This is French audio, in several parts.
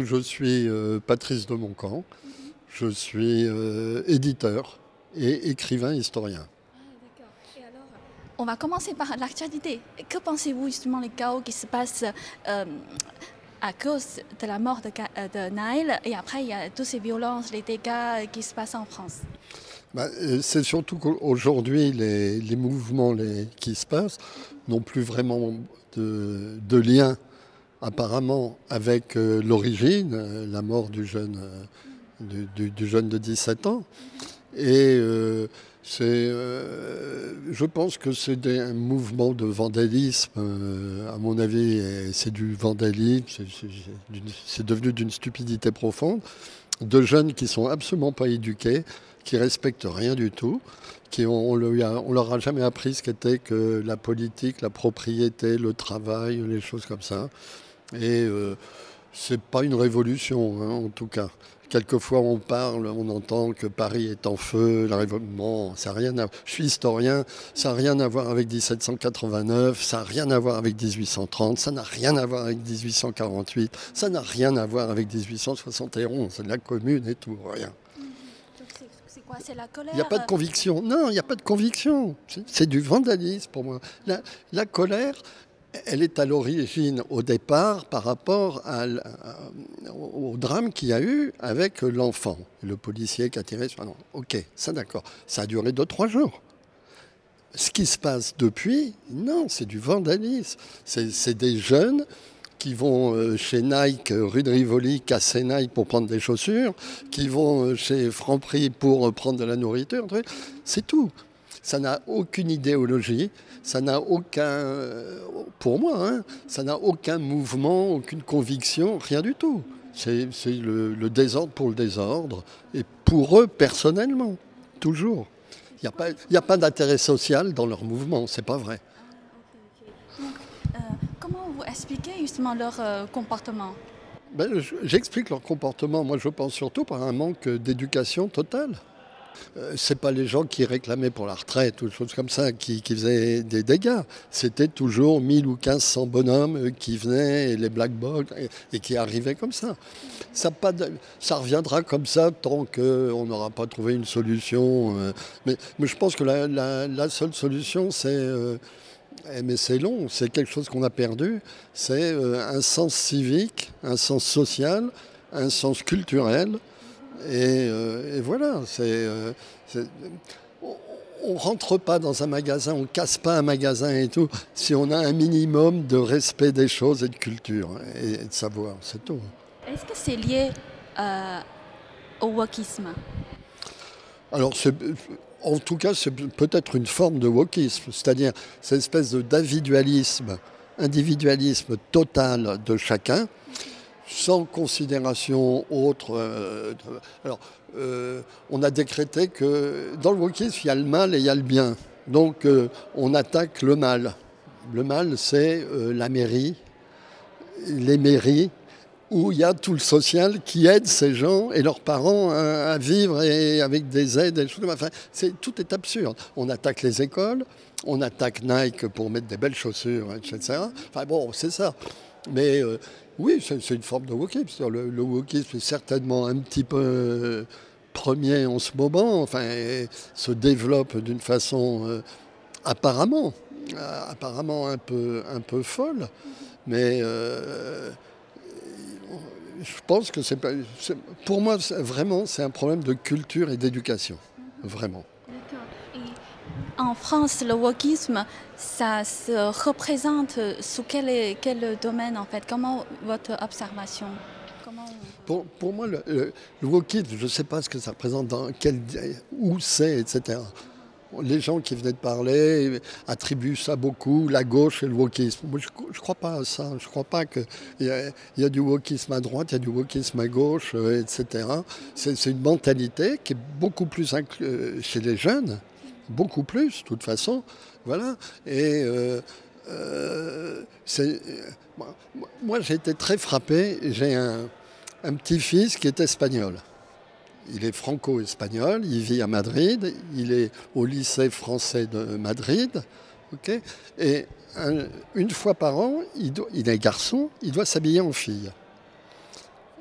je suis Patrice de Montcamp, je suis éditeur et écrivain historien. On va commencer par l'actualité. Que pensez-vous justement des chaos qui se passent à cause de la mort de Naël et après il y a toutes ces violences, les dégâts qui se passent en France? C'est surtout qu'aujourd'hui, les mouvements qui se passent n'ont plus vraiment de lien apparemment avec l'origine, la mort du jeune, du jeune de 17 ans. Et je pense que c'est un mouvement de vandalisme, à mon avis, et c'est du vandalisme, c'est devenu d'une stupidité profonde, de jeunes qui sont absolument pas éduqués, qui respectent rien du tout, on leur a jamais appris ce qu'était que la politique, la propriété, le travail, les choses comme ça. Et c'est pas une révolution, hein, en tout cas. Quelquefois on parle, on entend que Paris est en feu, la révolution. Bon, je suis historien, ça n'a rien à voir avec 1789, ça n'a rien à voir avec 1830, ça n'a rien à voir avec 1848, ça n'a rien à voir avec 1871, c'est de la commune et tout, rien. C'est quoi? C'est la colère? Il n'y a pas de conviction. Non, il n'y a pas de conviction. C'est du vandalisme pour moi. La colère, elle est à l'origine, au départ, par rapport au drame qu'il y a eu avec l'enfant, le policier qui a tiré sur un enfant. Ok, ça d'accord. Ça a duré 2-3 jours. Ce qui se passe depuis, non, c'est du vandalisme. C'est des jeunes qui vont chez Nike, rue de Rivoli, casser Nike pour prendre des chaussures, qui vont chez Franprix pour prendre de la nourriture. C'est tout. Ça n'a aucune idéologie, ça n'a aucun, pour moi, hein, ça n'a aucun mouvement, aucune conviction, rien du tout. C'est le désordre pour le désordre, et pour eux personnellement, toujours. Il n'y a pas d'intérêt social dans leur mouvement, c'est pas vrai. Donc, comment vous expliquez justement leur comportement? J'explique leur comportement, moi je pense surtout par un manque d'éducation totale. C'est pas les gens qui réclamaient pour la retraite ou des choses comme ça qui faisaient des dégâts. C'était toujours 1000 ou 1500 bonhommes qui venaient, et les black blocs, et qui arrivaient comme ça. Ça reviendra comme ça tant qu'on n'aura pas trouvé une solution. Mais je pense que la seule solution, mais c'est long, c'est quelque chose qu'on a perdu, c'est un sens civique, un sens social, un sens culturel. Et voilà, on ne rentre pas dans un magasin, on ne casse pas un magasin et tout, si on a un minimum de respect des choses et de culture et de savoir, c'est tout. Est-ce que c'est lié au wokisme? Alors, en tout cas, c'est peut-être une forme de wokisme, c'est-à-dire cette espèce d'individualisme, individualisme total de chacun, sans considération autre. On a décrété que dans le wokisme, il y a le mal et il y a le bien. Donc, on attaque le mal. Le mal, c'est la mairie, les mairies, où il y a tout le social qui aide ces gens et leurs parents à vivre et avec des aides. Enfin, tout est absurde. On attaque les écoles, on attaque Nike pour mettre des belles chaussures, etc. Enfin bon, c'est ça. Mais oui, c'est une forme de wokisme. Le wokisme est certainement un petit peu premier en ce moment, enfin, se développe d'une façon apparemment un peu folle. Mais je pense que pour moi, vraiment, c'est un problème de culture et d'éducation. Vraiment. En France, le wokisme, ça se représente sous quel domaine en fait? Comment votre observation? Pour moi, le wokisme, je ne sais pas ce que ça représente, où c'est, etc. Les gens qui venaient de parler attribuent ça beaucoup, la gauche et le wokisme. Moi, je ne crois pas à ça. Je ne crois pas qu'il y a du wokisme à droite, il y a du wokisme à gauche, etc. C'est une mentalité qui est beaucoup plus chez les jeunes, beaucoup plus, de toute façon. Voilà. Et moi, j'ai été très frappé. J'ai un petit-fils qui est espagnol. Il est franco-espagnol, il vit à Madrid, il est au lycée français de Madrid. Okay, et une fois par an, il est garçon, il doit s'habiller en fille.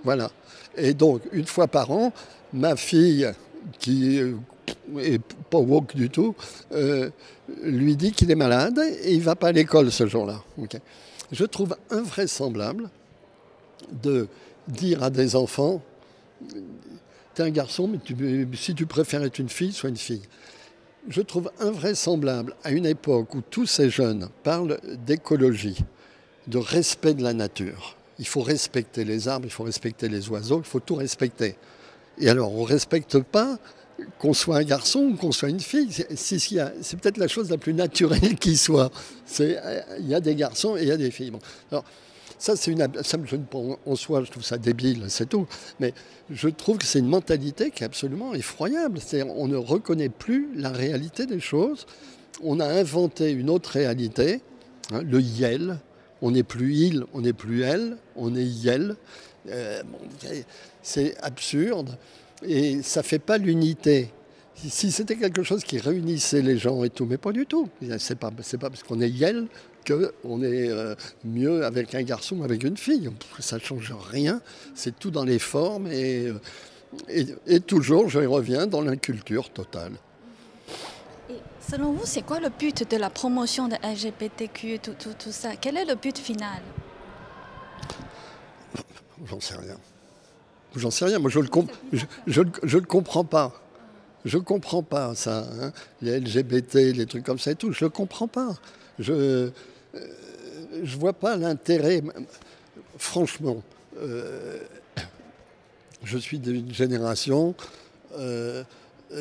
Voilà. Et donc, une fois par an, ma fille, qui est pas woke du tout, lui dit qu'il est malade et il ne va pas à l'école ce jour-là. Okay. Je trouve invraisemblable de dire à des enfants, t'es un garçon, mais si tu préfères être une fille, sois une fille. Je trouve invraisemblable, à une époque où tous ces jeunes parlent d'écologie, de respect de la nature. Il faut respecter les arbres, il faut respecter les oiseaux, il faut tout respecter. Et alors, on ne respecte pas qu'on soit un garçon ou qu'on soit une fille. C'est peut-être la chose la plus naturelle qui soit. Il y a des garçons et il y a des filles. Bon. Alors, ça, en soi, je trouve ça débile, c'est tout. Mais je trouve que c'est une mentalité qui est absolument effroyable. C'est-à-dire, on ne reconnaît plus la réalité des choses. On a inventé une autre réalité, hein, le yel. On n'est plus il, on n'est plus elle, on est yel. C'est absurde et ça ne fait pas l'unité. Si c'était quelque chose qui réunissait les gens et tout, mais pas du tout. C'est pas parce qu'on est yel qu'on est mieux avec un garçon ou avec une fille. Ça ne change rien. C'est tout dans les formes et toujours, je reviens, dans l'inculture totale. Et selon vous, c'est quoi le but de la promotion de LGBTQ, tout ça? Quel est le but final? J'en sais rien. J'en sais rien. Moi, je le comprends pas. Je comprends pas ça. Hein. Les LGBT, les trucs comme ça et tout, je le comprends pas. Je vois pas l'intérêt. Franchement, je suis d'une génération.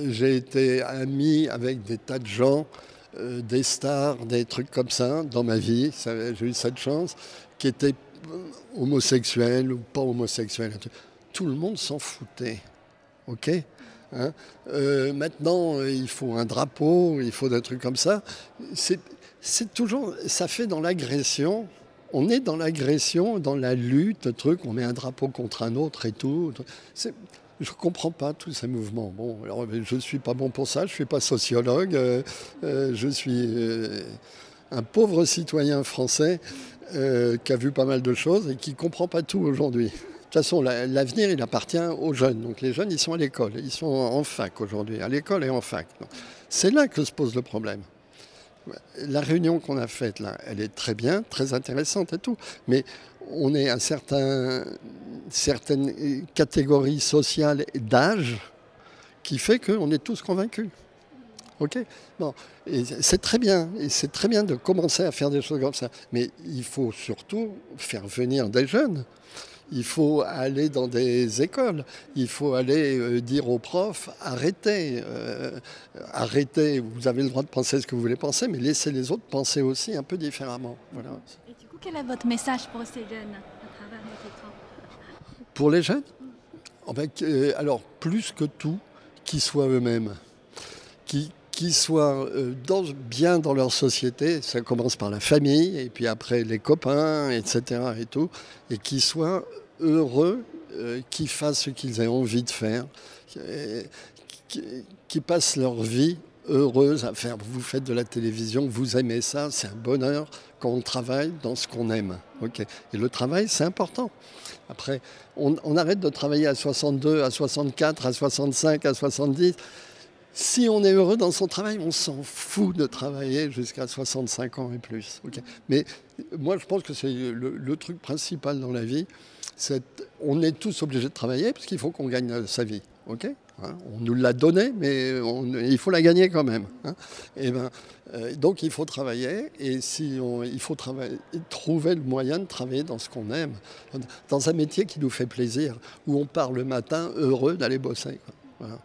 J'ai été ami avec des tas de gens, des stars, des trucs comme ça dans ma vie. J'ai eu cette chance, qui étaient homosexuels ou pas homosexuels. Tout le monde s'en foutait. OK ? Hein, maintenant, il faut un drapeau, il faut des trucs comme ça. C'est toujours, ça fait dans l'agression. On est dans l'agression, dans la lutte, truc. On met un drapeau contre un autre et tout. Je ne comprends pas tous ces mouvements. Bon, alors, je ne suis pas bon pour ça. Je ne suis pas sociologue. Je suis un pauvre citoyen français qui a vu pas mal de choses et qui ne comprend pas tout aujourd'hui. De toute façon, l'avenir, il appartient aux jeunes. Donc les jeunes, ils sont à l'école. Ils sont en fac aujourd'hui, à l'école et en fac. C'est là que se pose le problème. La réunion qu'on a faite là, elle est très bien, très intéressante et tout. Mais on est à certaines catégories sociales et d'âge qui fait qu'on est tous convaincus. OK ? Bon, et c'est très bien. Et c'est très bien de commencer à faire des choses comme ça. Mais il faut surtout faire venir des jeunes. Il faut aller dans des écoles, il faut aller dire aux profs, arrêtez, vous avez le droit de penser ce que vous voulez penser, mais laissez les autres penser aussi un peu différemment. Voilà. Et du coup, quel est votre message pour ces jeunes à travers votre écran? Pour les jeunes, alors plus que tout, qu'ils soient eux-mêmes, qu'ils soient bien dans leur société, ça commence par la famille, et puis après les copains, etc. et tout, et qu'ils soient heureux, qu'ils fassent ce qu'ils aient envie de faire, qu'ils passent leur vie heureuse à faire. Vous faites de la télévision, vous aimez ça, c'est un bonheur quand on travaille dans ce qu'on aime. Okay. Et le travail, c'est important. Après, on arrête de travailler à 62, à 64, à 65, à 70. Si on est heureux dans son travail, on s'en fout de travailler jusqu'à 65 ans et plus. Okay. Mais moi, je pense que c'est le truc principal dans la vie. On est tous obligés de travailler parce qu'il faut qu'on gagne sa vie. Okay, hein, on nous l'a donné, mais il faut la gagner quand même. Hein. Donc il faut travailler et il faut trouver le moyen de travailler dans ce qu'on aime, dans un métier qui nous fait plaisir, où on part le matin heureux d'aller bosser. Quoi. Voilà.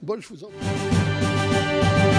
Bon, je vous en prie.